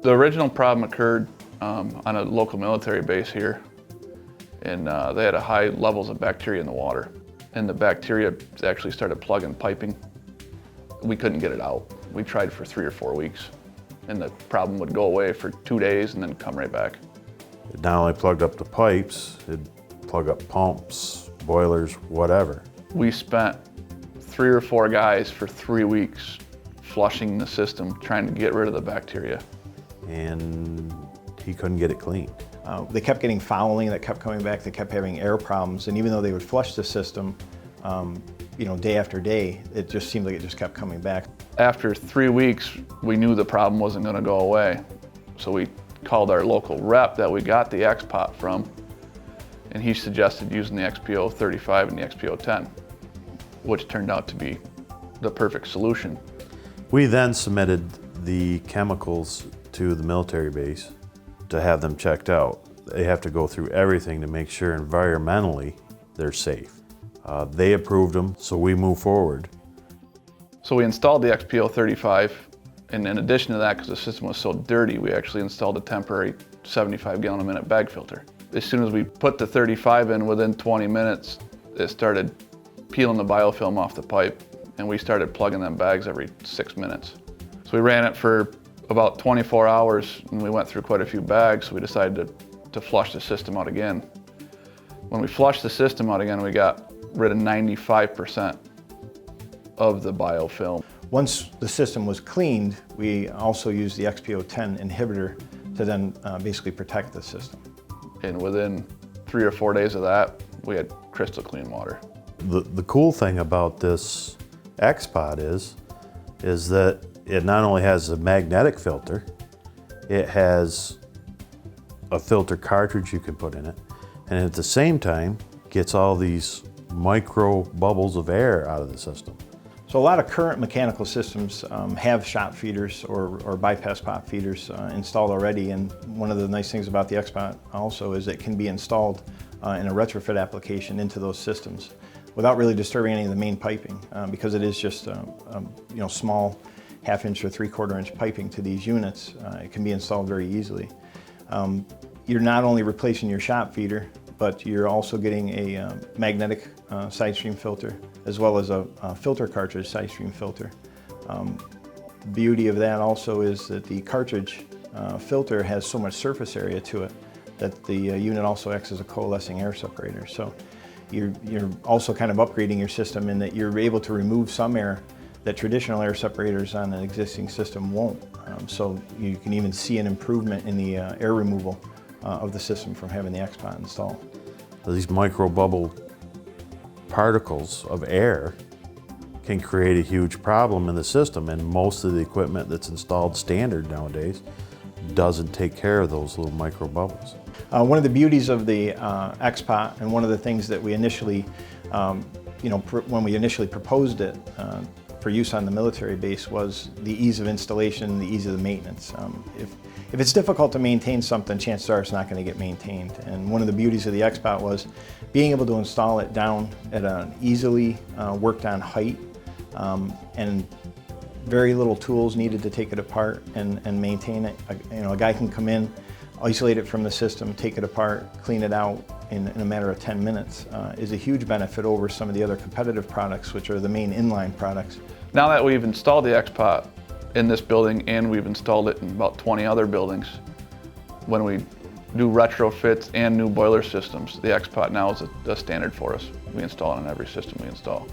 The original problem occurred on a local military base here, and they had high levels of bacteria in the water. And the bacteria actually started plugging piping. We couldn't get it out. We tried for 3 or 4 weeks, and the problem would go away for 2 days and then come right back. It not only plugged up the pipes, it'd plug up pumps, boilers, whatever. We spent 3 or 4 guys for 3 weeks flushing the system, trying to get rid of the bacteria. And he couldn't get it clean. They kept getting fouling that kept coming back. They kept having air problems, and even though they would flush the system, day after day, it just seemed like it just kept coming back. After 3 weeks, we knew the problem wasn't going to go away, so we called our local rep that we got the X-PO from, and he suggested using the X-PO 35 and the X-PO 10, which turned out to be the perfect solution. We then submitted the chemicals to the military base to have them checked out. They have to go through everything to make sure environmentally they're safe. They approved them, so we move forward. So we installed the X-PO 35, and in addition to that, because the system was so dirty, we actually installed a temporary 75-gallon-a-minute bag filter. As soon as we put the 35 in, within 20 minutes, it started peeling the biofilm off the pipe, and we started plugging them bags every 6 minutes. So we ran it for about 24 hours, and we went through quite a few bags, so we decided to flush the system out again. When we flushed the system out again, we got rid of 95% of the biofilm. Once the system was cleaned, we also used the X-PO 10 inhibitor to then basically protect the system. And within 3 or 4 days of that, we had crystal clean water. The cool thing about this X-PO is that it not only has a magnetic filter, it has a filter cartridge you can put in it, and at the same time gets all these micro bubbles of air out of the system. So a lot of current mechanical systems have shop feeders or bypass pop feeders installed already, and one of the nice things about the X-PO also is it can be installed in a retrofit application into those systems without really disturbing any of the main piping, because it is just small 1/2 inch or 3/4 inch piping to these units. It can be installed very easily. You're not only replacing your shop feeder, but you're also getting a magnetic side stream filter, as well as a filter cartridge side stream filter. Beauty of that also is that the cartridge filter has so much surface area to it that the unit also acts as a coalescing air separator. So you're also kind of upgrading your system in that you're able to remove some air that traditional air separators on an existing system won't. So you can even see an improvement in the air removal of the system from having the X-PO installed. These micro bubble particles of air can create a huge problem in the system, and most of the equipment that's installed standard nowadays doesn't take care of those little micro bubbles. One of the beauties of the X-PO, and one of the things that we initially, when we initially proposed it for use on the military base, was the ease of installation, the ease of the maintenance. If it's difficult to maintain something, chances are it's not going to get maintained. And one of the beauties of the X-PO was being able to install it down at an easily worked on height, and very little tools needed to take it apart and maintain it. A guy can come in, isolate it from the system, take it apart, clean it out in a matter of 10 minutes is a huge benefit over some of the other competitive products, which are the main inline products. Now that we've installed the X-PO in this building, and we've installed it in about 20 other buildings, when we do retrofits and new boiler systems, the X-PO now is a standard for us. We install it on every system we install.